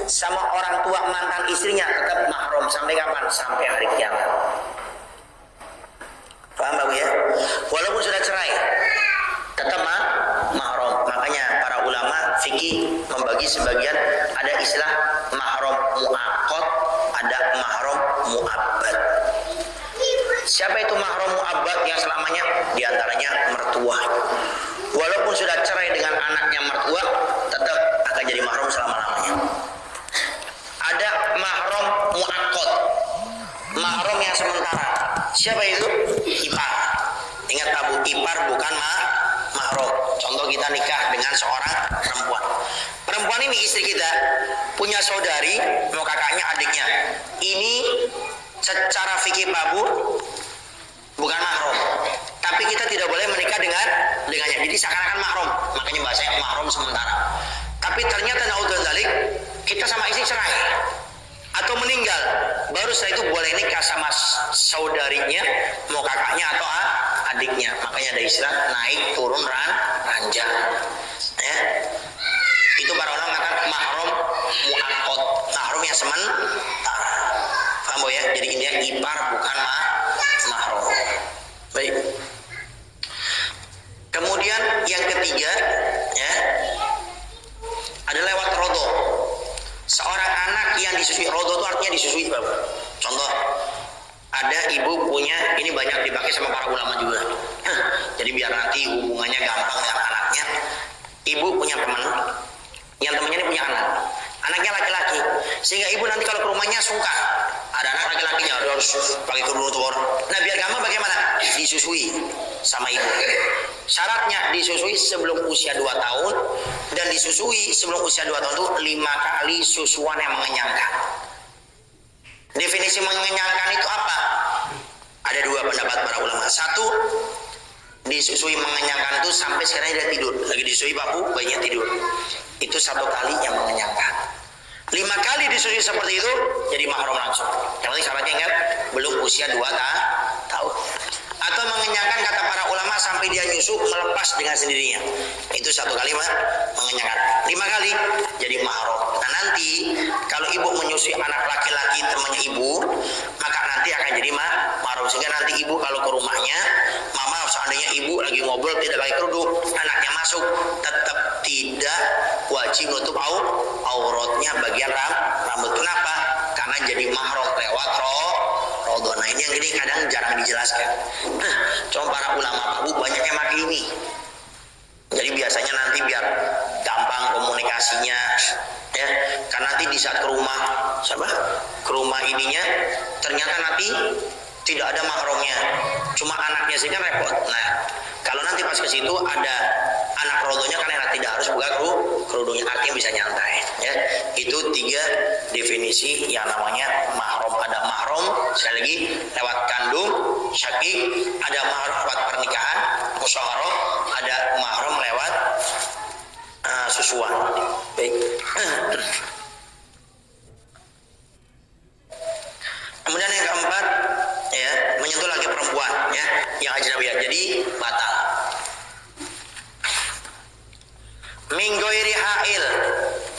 sama orang tua mantan istrinya tetap mahram sampai kapan? Sampai hari kiamat. Paham Bapak ya? Walaupun sudah cerai tetap mahram. Makanya para ulama fikih membagi sebagian, ada istilah mahram muaqqat, ada mahram muabbad. Siapa itu mahram muabbad yang selamanya? Di antaranya mertua. Walaupun sudah cerai dengan anaknya mertua, tetap akan jadi mahram selama-lamanya. Ada mahram muaqqat, mahram yang sementara. Siapa itu? Ipar. Ingat tabu, ipar bukan mahram. Contoh kita nikah dengan seorang perempuan. Perempuan ini istri kita, punya saudari, mau kakaknya, adiknya. Ini secara fikih babu bukan mahram. Tapi kita tidak boleh menikah dengannya. Jadi seakan-akan mahram. Makanya bahasanya mahram sementara. Tapi ternyata naudzubillah dzalik, kita sama istri cerai atau meninggal, baru setelah itu boleh nikah sama saudarinya, mau kakaknya atau adiknya. Makanya ada istilah naik turun ranjang. Ya. Itu para ulama mengatakan mahram muaqqat, mahram yang sementara. Paham ya? Jadi intinya ipar bukan mahram. Baik. Kemudian yang ketiga, ya, ada lewat rodo. Seorang anak yang disusui, rodo itu artinya disusui, Bapak. Contoh, ada ibu punya, ini banyak dipakai sama para ulama juga. Jadi biar nanti hubungannya gampang dengan anaknya. Ibu punya teman, yang temannya ini punya anak. Anaknya laki-laki, sehingga ibu nanti kalau ke rumahnya sungkan. Ada anak laki-lakinya harus pakai kerudung tuh. Nah biar gampang bagaimana? Disusui sama ibu. Syaratnya disusui sebelum usia 2 tahun, dan disusui sebelum usia 2 tahun itu 5 kali susuan yang mengenyangkan. Definisi mengenyangkan itu apa? Ada 2 pendapat para ulama. Satu, disusui mengenyangkan itu sampai sekarang dia tidur, lagi disusui babu, bayinya tidur. Itu 1 kali yang mengenyangkan. 5 kali disusui seperti itu jadi mahram langsung. Yang penting syaratnya ingat belum usia 2 tahun. Atau mengenyangkan kata para ulama sampai dia nyusu melepas dengan sendirinya. Itu 1 kali mengenyangkan. 5 kali jadi mahram. Nah nanti kalau ibu menyusui anak laki-laki temannya ibu, maka nanti akan jadi mahram. Sehingga nanti ibu kalau ke rumahnya, mama seandainya ibu lagi ngobrol tidak pakai kerudung, anaknya masuk, tetap tidak wajib nutup auratnya bagian rambut. Kenapa? Karena jadi mahram lewat rodo. Nah ini yang gini kadang jarang dijelaskan. Cuma para ulama babu banyak yang pakai ini. Jadi biasanya nanti biar gampang komunikasinya, ya. Karena nanti di saat ke rumah ininya, ternyata nanti tidak ada mahramnya, cuma anaknya saja repot. Nah, kalau nanti pas ke situ ada anak rodonya kan enak, tidak harus buka kerudungnya, artinya bisa nyantai. Ya, itu 3 definisi yang namanya mahram. Ada mahram sekali lagi lewat kandung, syakik, ada mahram lewat pernikahan, musyawarah, ada mahram lewat susuan. Baik. Kemudian yang keempat, ya, menyentuh laki perempuan, ya, yang ajnabiyah, jadi batal. Min ghairi hail,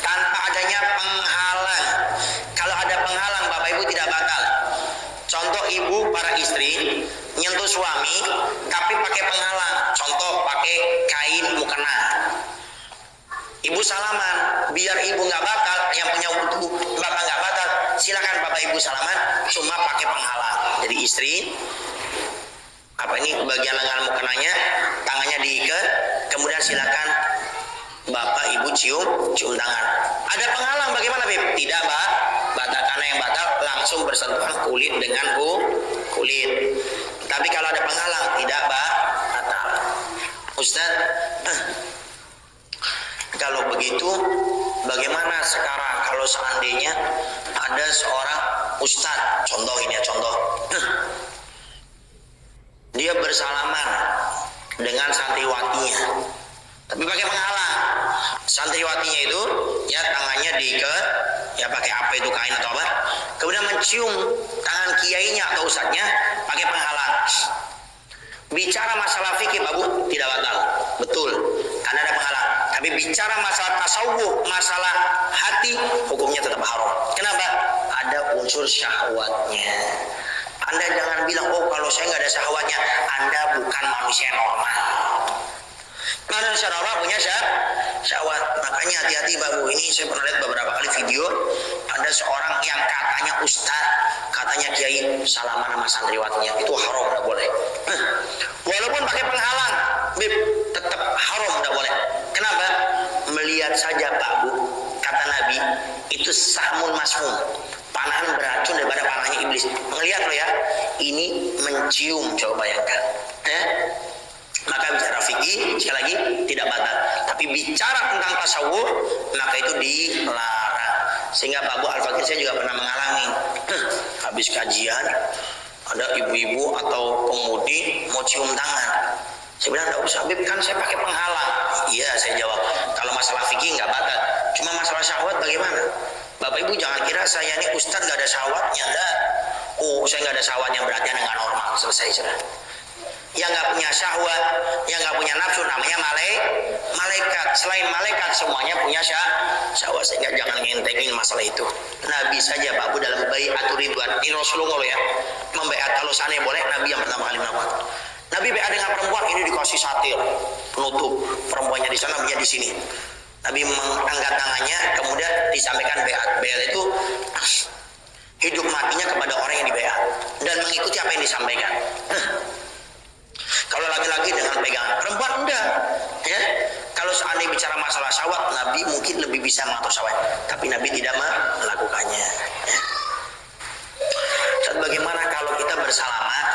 tanpa adanya penghalang. Kalau ada penghalang Bapak Ibu tidak batal. Contoh ibu para istri nyentuh suami tapi pakai penghalang. Contoh pakai kain mukena. Ibu salaman, biar ibu nggak batal, yang punya wudu bapak nggak batal, silakan Bapak Ibu salaman, cuma pakai penghalang. Jadi istri bagian lengan mukenanya, tangannya diikat, kemudian silakan Bapak Ibu cium tangan. Ada penghalang bagaimana, Beb? Tidak batal, karena yang batal langsung bersentuhan kulit dengan kulit. Tapi kalau ada penghalang tidak batal. Ustaz, kalau begitu bagaimana sekarang kalau seandainya ada seorang ustaz, contoh ini ya, contoh dia bersalaman dengan santriwatinya tapi pakai penghalang. Santriwatinya itu ya tangannya diikat, ya pakai apa itu, kain atau apa, kemudian mencium tangan kiainya atau ustadznya pakai penghalang. Bicara masalah fikih Pak Bu tidak batal, betul, karena ada penghalang. Tapi bicara masalah tasawuf, masalah hati, hukumnya tetap haram. Kenapa? Ada unsur syahwatnya. Anda jangan bilang, oh kalau saya nggak ada syahwatnya, Anda bukan manusia normal. Manusia normal punya syahwat. Makanya hati-hati Pak Bu. Ini saya pernah lihat beberapa kali video, ada seorang yang katanya ustaz, katanya kiai, salaman sama santriwatinya, itu haram, nggak boleh. Walaupun pakai penghalang, Bib, tetap haram, nggak boleh. Kenapa? Melihat saja Pak Bu, kata Nabi, itu sahmun masmum, panahan beracun daripada panahnya iblis. Melihat loh ya, ini mencium, coba bayangkan. Maka bicara fikih sekali lagi tidak batal. Tapi bicara tentang tasawuf, maka itu dilarang. Sehingga Pak Bu Al-Fakir saya juga pernah mengalami. Habis kajian, ada ibu-ibu atau pemudi mau cium tangan. Saya bilang, enggak usah Habib, kan saya pakai penghalang. Iya, saya jawab, kalau masalah fikih nggak batal. Cuma masalah syahwat bagaimana? Bapak Ibu jangan kira saya ini ustadz gak ada syahwatnya. Enggak. Oh, saya nggak ada syahwatnya berarti Anda nggak normal. Selesai sudah. Yang nggak punya syahwat, yang nggak punya nafsu namanya malaikat. Selain malaikat semuanya punya syahwat. Sehingga jangan ngentengin masalah itu. Nabi saja Pak Bu dalam bai'atul ridwan, ini Rasulullah loh ya, membaiat kalau seandainya boleh, Nabi yang pertama kali melakukan. Nabi baiat dengan perempuan, ini dikasih satir penutup, perempuannya di sana, dia di sini. Nabi mengangkat tangannya, kemudian disampaikan baiat. Baiat itu hidup matinya kepada orang yang dibaiat dan mengikuti apa yang disampaikan. Kalau laki-laki dengan pegangan, perempuan enggak, ya. Kalau seandainya bicara masalah syahwat, Nabi mungkin lebih bisa mengatur syahwat, tapi Nabi tidak melakukannya. Ya. Bagaimana kalau kita bersalaman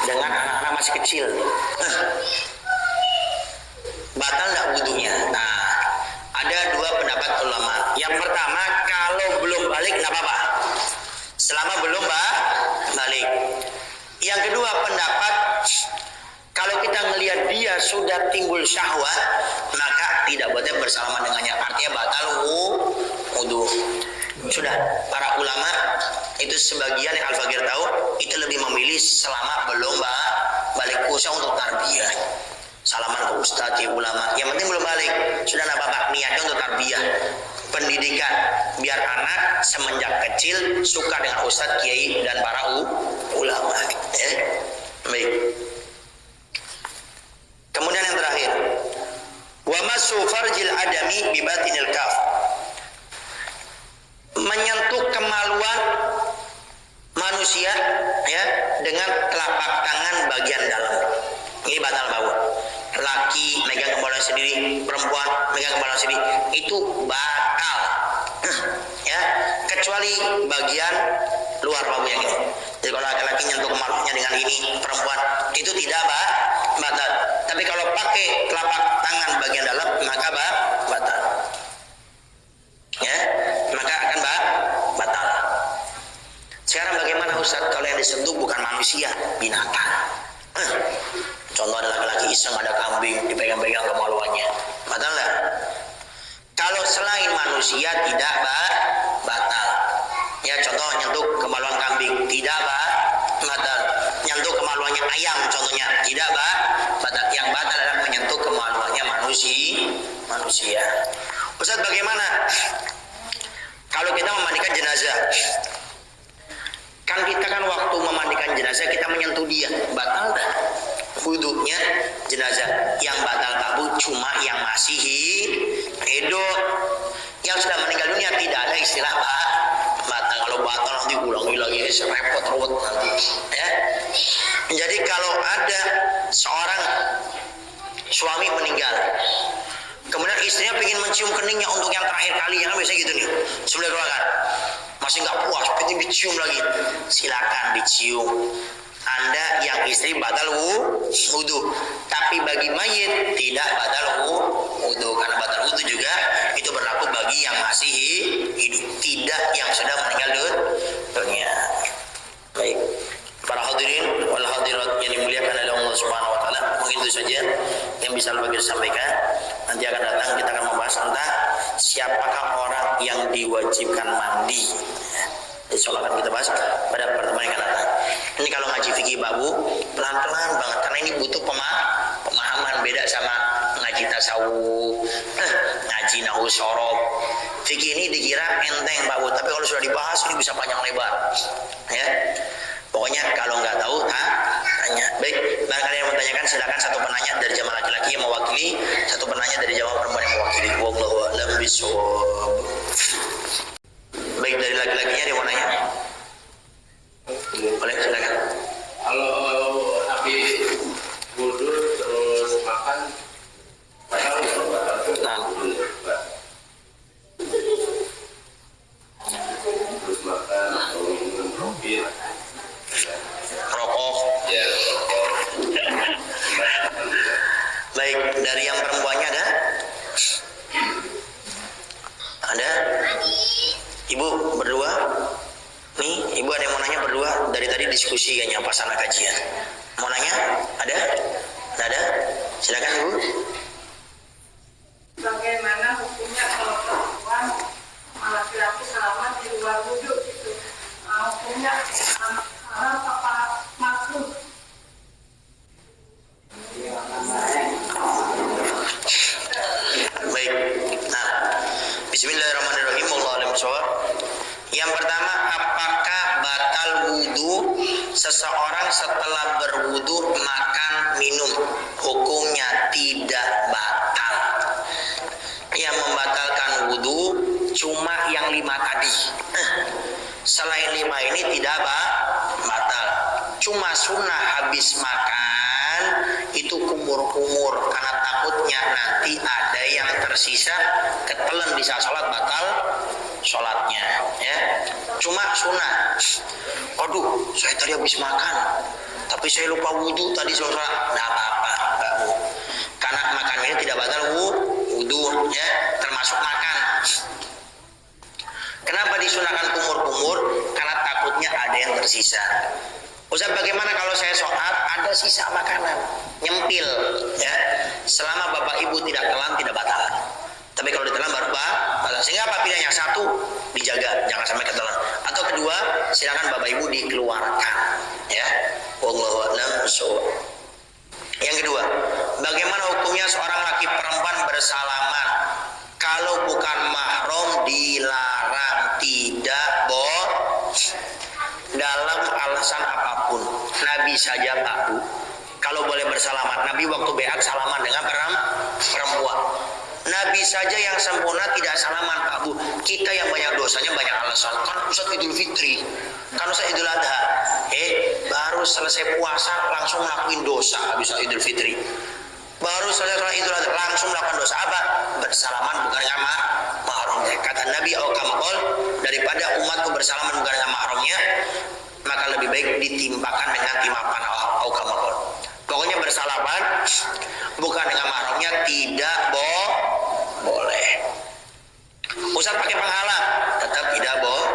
dengan anak-anak masih kecil? Batal enggak wudunya? Nah, ada dua pendapat ulama. Yang pertama, kalau belum balik enggak apa-apa. Selama belum balik. Yang kedua pendapat, kalau kita melihat dia sudah timbul syahwat, maka tidak boleh bersalaman dengannya. Artinya batal wudu. Sudah, para ulama itu sebagian yang Al-Fakir tahu, itu lebih memilih selama belum balik usia untuk tarbiyah. Salaman ke ustadz, ke ulama. Yang penting belum balik. Sudah enggak apa-apa, niatnya untuk tarbiyah. Pendidikan, biar anak semenjak kecil suka dengan ustadz, kiai, dan para ulama. Baik. Kemudian yang terakhir, wa masu farjil adami bi batinil kaf, menyentuh kemaluan manusia ya dengan telapak tangan bagian dalam. Ini batal bau. Laki megang kemaluan sendiri, perempuan megang kemaluan sendiri, itu batal. Ya, kecuali bagian luar bau yang ini. Jadi kalau laki-laki nyentuh kemaluannya dengan ini, perempuan itu tidak batal. Tapi kalau pakai telapak tangan bagian dalam, maka batal. Ya, maka akan batal. Sekarang bagaimana Ustaz kalau yang disentuh bukan manusia, binatang? Contoh ada laki-laki iseng ada kambing dipegang-pegang kemaluannya, batal nggak? Kalau selain manusia tidak batal. Ya contoh nyentuh kemaluan kambing tidak batal. Nyentuh kemaluannya ayam contohnya tidak batal. Yang batal adalah menyentuh kemaluannya manusia. Ustaz bagaimana kalau kita memandikan jenazah? Kan kita waktu memandikan jenazah kita menyentuh dia, batal dah wudunya jenazah. Yang batal tabu cuma yang masih hidup. Yang sudah meninggal dunia tidak ada istilah batal. Kalau batal nanti ulangi lagi, repot ruwet nanti. Ya. Jadi kalau ada seorang suami meninggal, kemudian istrinya ingin mencium keningnya untuk yang terakhir kali, yang biasanya gitu nih, sebelum keluarga, masih nggak puas, pengen dicium lagi, silakan dicium. Anda yang istri batal wudu, tapi bagi mayit tidak batal wudu, karena batal wudu juga itu berlaku bagi yang masih hidup, tidak yang sudah meninggal dunia. Baik, para hadirin wal hadirat yang dimuliakan oleh Allah Subhanahu wa taala, mungkin itu saja yang bisa Al-Fakir sampaikan. Nanti akan datang kita akan membahas tentang siapakah orang yang diwajibkan mandi. Insya Allah akan kita bahas pada pertemuan yang akan datang. Ini kalau ngaji fikih babu pelan-pelan banget karena ini butuh pemahaman, beda sama ngaji tasawuf, ngaji nahu sorob. Fikih ini dikira enteng babu, tapi kalau sudah dibahas ini bisa panjang lebar. Ya, pokoknya kalau nggak tahu tanya. Baik, barangkali yang mau tanyakan silakan. Satu penanya dari jamaah laki-laki yang mewakili, satu penanya dari jamaah perempuan yang mewakili. Wallahu a'lam bishawab. Baik, dari laki-lakinya dia mau nanya. Boleh, silakan. Kalau habis wudhu terus makan, batal ya? Nah. Terus makan atau minum kopi, Rokok. ya rokok. Baik, dari yang perempuannya ada? Ada? Ibu berdua? Nih, ibu ada yang mau nanya berdua? Dari tadi diskusi kayaknya pas anak kajian. Mau nanya? Ada? Nggak ada? Silakan ibu. Bagaimana hukumnya kalau perempuan laki-laki salaman di luar wudhu gitu? Hukumnya haram apa makruh? Baik. Nah, bismillahirrahmanirrahim. Wallahu a'lam bishawab. Yang pertama, apakah batal wudhu seseorang setelah berwudhu makan minum? Hukumnya tidak batal. Yang membatalkan wudhu cuma yang 5 tadi. Selain 5 ini tidak batal. Cuma sunnah habis makan itu kumur-kumur karena takutnya nanti ada yang tersisa ketelan di saat sholat, batal sholatnya, ya. Cuma sunnah. Aduh, saya tadi habis makan tapi saya lupa wudhu tadi sholat. Nggak apa-apa, karena makan ini tidak batal wudhu, ya, termasuk makan. Kenapa disunahkan kumur-kumur? Karena takutnya ada yang tersisa. Ustaz, bagaimana kalau saya sholat ada sisa makanan, nyempil, ya? Selama bapak ibu tidak telan tidak batal. Tapi kalau ditelan baru batal. Sehingga apa pilihannya? Satu, dijaga, jangan sampai ketelan. Atau kedua, silakan bapak ibu dikeluarkan, ya. Wallahu a'lam bishawab. Yang kedua, bagaimana hukumnya seorang laki perempuan bersalaman kalau bukan mahram? Dilarang, tidak boleh dalam alasan apapun. Nabi saja Pak Bu, kalau boleh bersalaman. Nabi waktu beat salaman dengan perempuan. Nabi saja yang sempurna tidak salaman Pak Bu. Kita yang banyak dosanya, banyak alasan. Kan Ustaz Idul Fitri, kan Ustaz Idul Adha, baru selesai puasa langsung ngelakuin dosa habis Idul Fitri. Baru selesai sholat Idul Adha langsung melakukan dosa apa? Bersalaman bukan dengan mahramnya. Kata Nabi Aukamaqol, daripada umatku bersalaman bukan dengan mahramnya, maka lebih baik ditimpakan dengan timapan Aukamaqol. Pokoknya bersalaman bukan dengan mahramnya tidak boleh. Ustaz pakai penghalang tetap tidak boleh.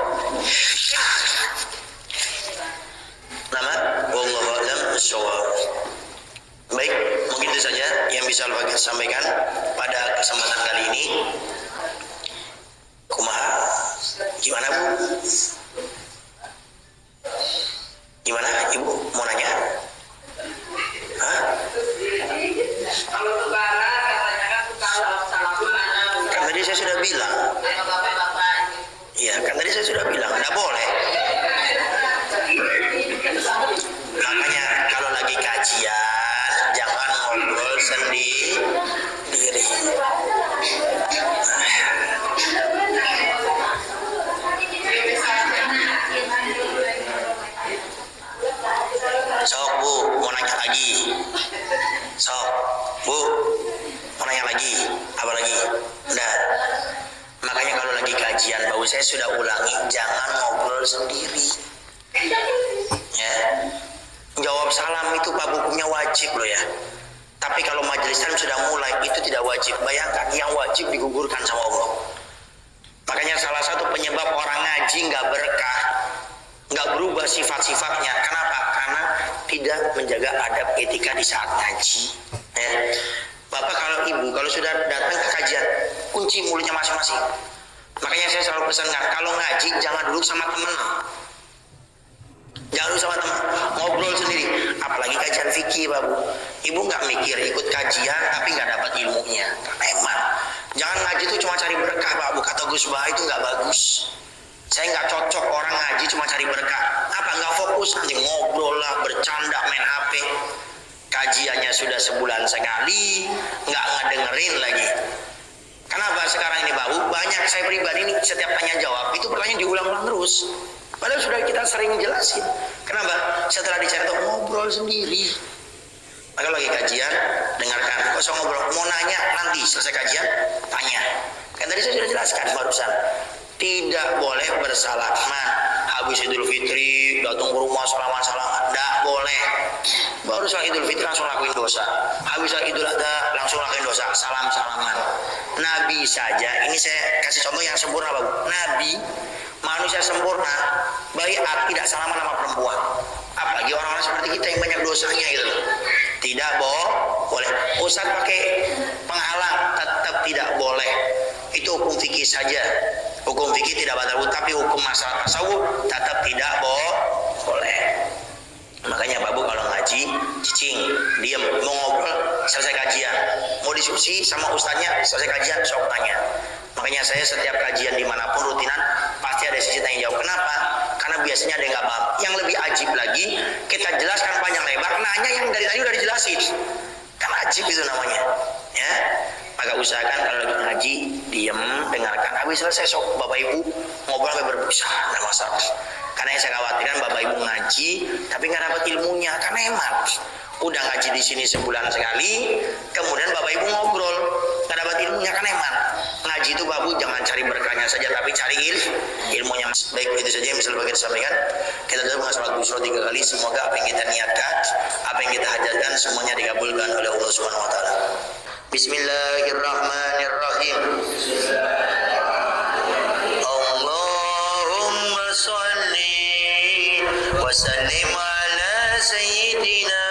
Nama wallahu a'lam bishawab. Baik, mungkin itu saja yang bisa saya sampaikan pada kesempatan kali ini. Kumaha? Gimana Bu? Gimana Ibu? Mau nanya? Hah? Kalau lebaran katanya kan suka salaman. Kan tadi saya sudah bilang. Iya, kan tadi saya sudah bilang, nggak boleh. Makanya kalau lagi kajian jangan ngobrol sendiri. Sok Bu, mau nanya lagi. Sok Bu, mau nanya lagi. Apa lagi? Udah. Makanya kalau lagi kajian, bau saya sudah ulangi, jangan ngobrol sendiri. Ya. Jawab salam itu Pak hukumnya wajib loh ya. Tapi kalau majelis salam sudah mulai itu tidak wajib. Bayangkan yang wajib digugurkan sama Allah. Makanya salah satu penyebab orang ngaji nggak berkah, nggak berubah sifat-sifatnya. Kenapa? Karena tidak menjaga adab etika di saat ngaji. Ya. Bapak kalau ibu kalau sudah datang ke kajian, kunci mulutnya masing-masing. Makanya saya selalu pesankan, kalau ngaji jangan duduk sama temen. Jangan duduk sama teman, ngobrol sendiri. Apalagi kajian fikih, Babu. Ibu nggak mikir ikut kajian tapi nggak dapat ilmunya. Emang. Jangan ngaji itu cuma cari berkah, Babu. Kata Gus Bah itu nggak bagus. Saya nggak cocok orang ngaji cuma cari berkah. Apa nggak fokus nanti ngobrol lah, bercanda, main HP. Kajiannya sudah sebulan sekali, nggak ngedengerin lagi. Kenapa sekarang ini, Babu? Banyak saya pribadi nih setiap tanya jawab itu pertanyaan diulang-ulang terus. Padahal sudah kita sering jelasin. Kenapa? Setelah dicari tuh ngobrol sendiri. Maka lagi kajian, dengarkan. Kok ngobrol, mau nanya nanti selesai kajian, tanya. Kan tadi saya sudah jelaskan barusan. Tidak boleh bersalaman. Habis Idul Fitri, datang ke rumah salaman-salaman. Tidak boleh. Baru saat Idul Fitri langsung lakuin dosa. Habis saat Idul Adha langsung lakuin dosa. Salam-salaman. Nabi saja, ini saya kasih contoh yang sempurna, Babu. Nabi, manusia sempurna, baik tidak salaman sama perempuan. Apalagi orang-orang seperti kita yang banyak dosanya gitu. Tidak boleh. Ustaz pakai penghalang, tetap tidak boleh. Itu hukum fikih saja. Hukum fikih tidak batal, tapi hukum masalah tasawuf tetap tidak boleh. Makanya Babu kalau ngaji, cicing, diam, mau ngobrol, selesai kajian. Mau diskusi sama ustaznya, selesai kajian, sok tanya. Makanya saya setiap kajian dimanapun rutinan, pasti ada sisi tanya jawab. Kenapa? Karena biasanya ada yang nggak paham. Yang lebih ajib lagi, kita jelaskan panjang lebar, nanya yang dari tadi udah dijelasin. Kan ajib itu namanya. Ya. Maka usahakan kalau lagi ngaji, diam, dengarkan. Habis selesai, sok Bapak Ibu ngobrol sampai berbusa, nggak masalah. Karena yang saya khawatirkan Bapak Ibu ngaji, tapi nggak dapat ilmunya. Karena emang udah ngaji di sini sebulan sekali, kemudian Bapak Ibu ngobrol, nggak dapat ilmunya. Kan emang ngaji itu Babu jangan cari berkahnya saja, tapi cari ilmunya. Baik, itu saja yang bisa kita sampaikan. Kita tutup dengan salat busro 3 kali. Semoga apa yang kita niatkan, apa yang kita hajatkan, semuanya dikabulkan oleh Allah Subhanahu Wa Taala. Bismillahirrahmanirrahim. Allahumma salli wa sallim ala sayyidina